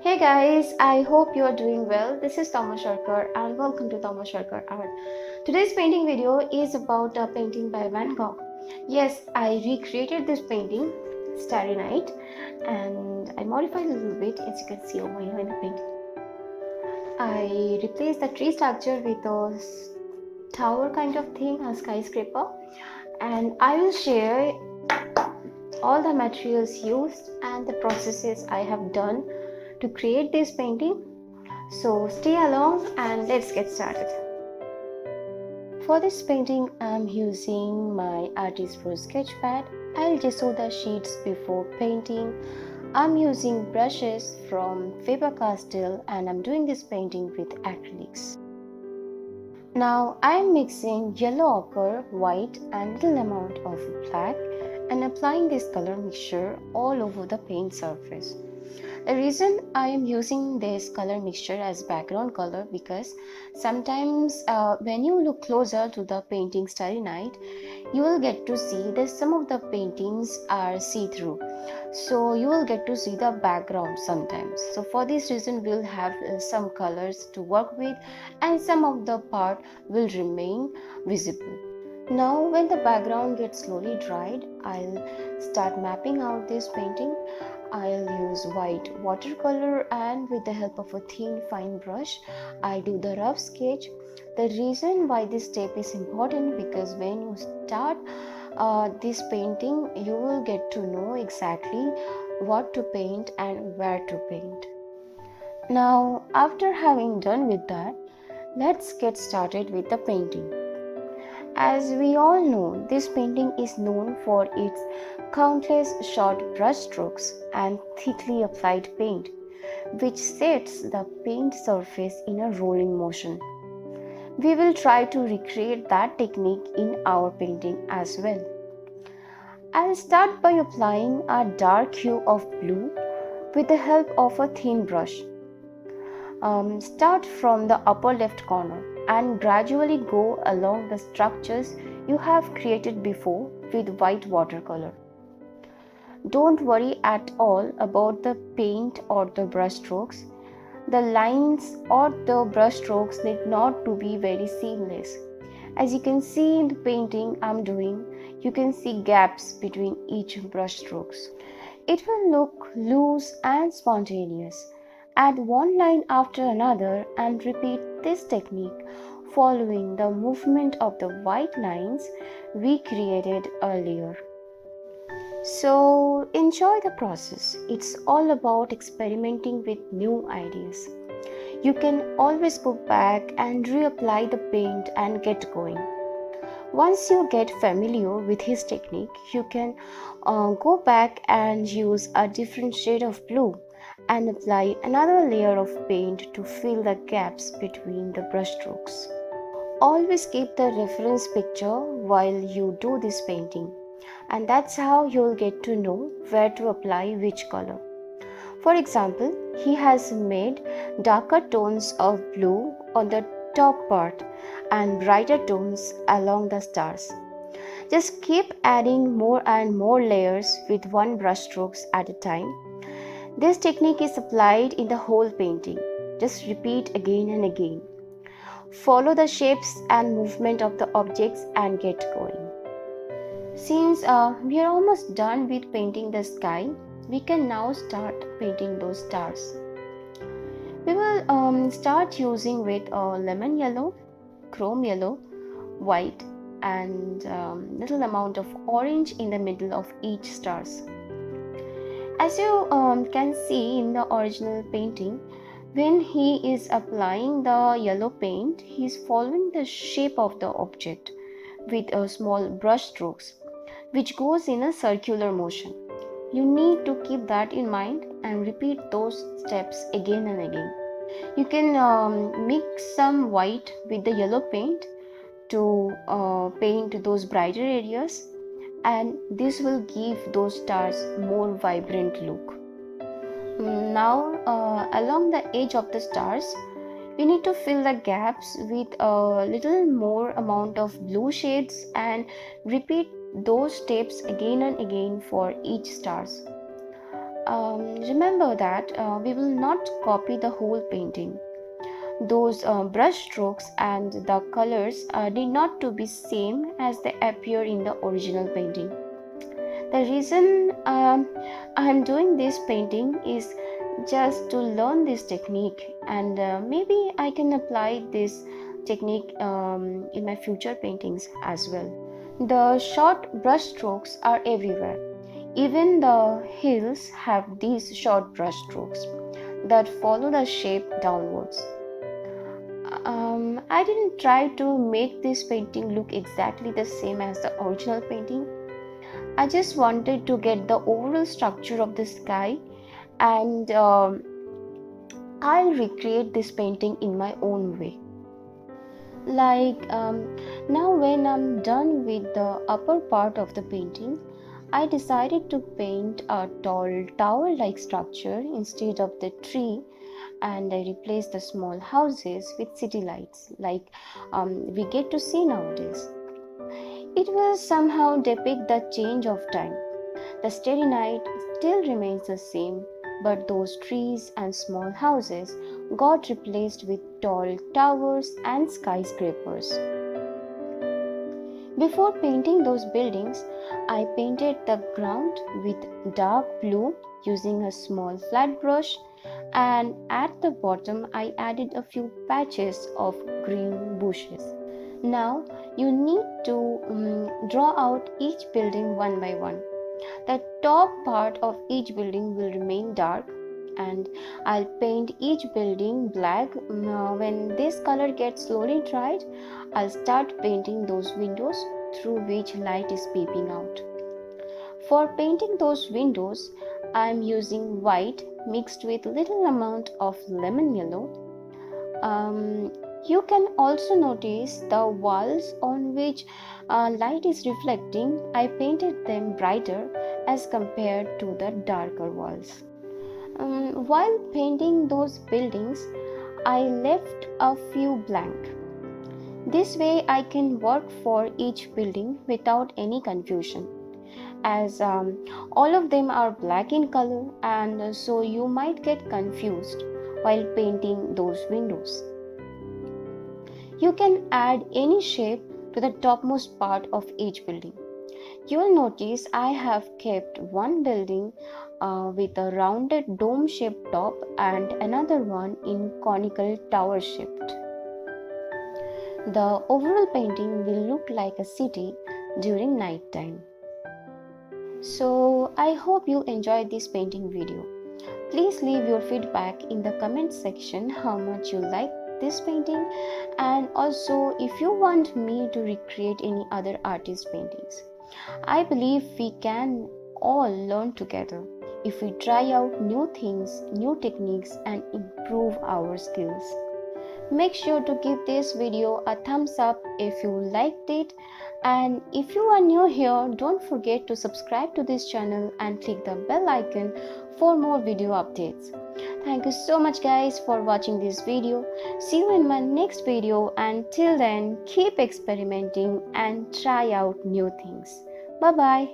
Hey guys, I hope you are doing well. This is Thomas Sharkar and welcome to Thomas Sharkar Art. Today's painting video is about a painting by Van Gogh. Yes, I recreated this painting, Starry Night, and I modified a little bit as you can see over here in the painting. I replaced the tree structure with a tower kind of thing, a skyscraper, and I will share all the materials used and the processes I have done to create this painting. So stay along and let's get started. For this painting I'm using my Artist Pro sketch pad. I'll gesso the sheets before painting. I'm using brushes from Faber-Castell and I'm doing this painting with acrylics. Now I'm mixing yellow ochre, white and little amount of black and applying this color mixture all over the paint surface. The reason I am using this color mixture as background color because sometimes when you look closer to the painting Starry Night, you will get to see that some of the paintings are see-through. So you will get to see the background sometimes. So for this reason we'll have some colors to work with and some of the part will remain visible. Now when the background gets slowly dried, I'll start mapping out this painting. I'll use white watercolor and with the help of a thin fine brush, I do the rough sketch. The reason why this step is important because when you start this painting, you will get to know exactly what to paint and where to paint. Now, after having done with that, let's get started with the painting. As we all know, this painting is known for its countless short brush strokes and thickly applied paint, which sets the paint surface in a rolling motion. We will try to recreate that technique in our painting as well. I'll start by applying a dark hue of blue with the help of a thin brush. Start from the upper left corner and gradually go along the structures you have created before with white watercolor. Don't worry at all about the paint or the brush strokes. The lines or the brush strokes need not to be very seamless. As you can see in the painting I'm doing, you can see gaps between each brush strokes. It will look loose and spontaneous. Add one line after another and repeat this technique following the movement of the white lines we created earlier. So enjoy the process. It's all about experimenting with new ideas. You can always go back and reapply the paint and get going. Once you get familiar with his technique, you can go back and use a different shade of blue and apply another layer of paint to fill the gaps between the brush strokes. Always keep the reference picture while you do this painting, and that's how you'll get to know where to apply which color. For example, he has made darker tones of blue on the top part and brighter tones along the stars. Just keep adding more and more layers with one brush strokes at a time. This technique is applied in the whole painting. Just repeat again and again. Follow the shapes and movement of the objects and get going. Since we are almost done with painting the sky, we can now start painting those stars. We will start using with lemon yellow, chrome yellow, white and little amount of orange in the middle of each stars. As you can see in the original painting, when he is applying the yellow paint, he is following the shape of the object with small brush strokes, which goes in a circular motion. You need to keep that in mind and repeat those steps again and again. You can mix some white with the yellow paint to paint those brighter areas, and this will give those stars more vibrant look. Now along the edge of the stars, we need to fill the gaps with a little more amount of blue shades and repeat those steps again and again for each stars. Remember that we will not copy the whole painting. Those brush strokes and the colors need not to be same as they appear in the original painting. The reason I am doing this painting is just to learn this technique, and maybe I can apply this technique in my future paintings as well. The short brush strokes are everywhere. Even the hills have these short brush strokes that follow the shape downwards. I didn't try to make this painting look exactly the same as the original painting. I just wanted to get the overall structure of the sky, and I'll recreate this painting in my own way. Now when I'm done with the upper part of the painting, I decided to paint a tall tower-like structure instead of the tree, and I replaced the small houses with city lights like we get to see nowadays. It will somehow depict the change of time. The starry night still remains the same, but those trees and small houses got replaced with tall towers and skyscrapers. Before painting those buildings, I painted the ground with dark blue using a small flat brush, and at the bottom I added a few patches of green bushes. Now you need to draw out each building one by one. The top part of each building will remain dark, and I'll paint each building black. When this color gets slowly dried, I'll start painting those windows through which light is peeping out. For painting those windows, I'm using white mixed with little amount of lemon yellow. You can also notice the walls on which light is reflecting. I painted them brighter as compared to the darker walls. While painting those buildings, I left a few blank. This way I can work for each building without any confusion, as all of them are black in color, and so you might get confused while painting those windows. You can add any shape to the topmost part of each building. You will notice I have kept one building with a rounded dome-shaped top and another one in conical tower-shaped. The overall painting will look like a city during night time. So I hope you enjoyed this painting video. Please leave your feedback in the comment section how much you like this painting, and also if you want me to recreate any other artist paintings. I believe we can all learn together if we try out new things, new techniques, and improve our skills. Make sure to give this video a thumbs up if you liked it, and if you are new here, don't forget to subscribe to this channel and click the bell icon for more video updates. Thank you so much guys for watching this video. See you in my next video, and till then keep experimenting and try out new things. Bye bye.